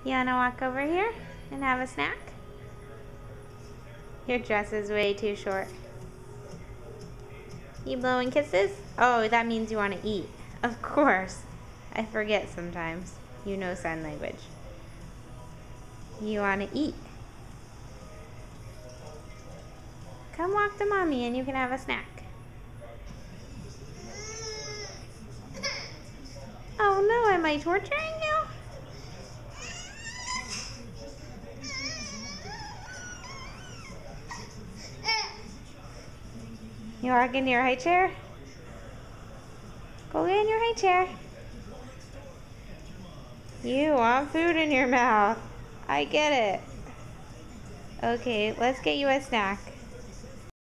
You wanna walk over here and have a snack? Your dress is way too short. You blowing kisses? Oh, that means you wanna eat. Of course. I forget sometimes. You know sign language. You wanna eat. Come walk to mommy and you can have a snack. Oh no, am I torturing you? You walk in your high chair? Go get in your high chair. You want food in your mouth. I get it. Okay, let's get you a snack.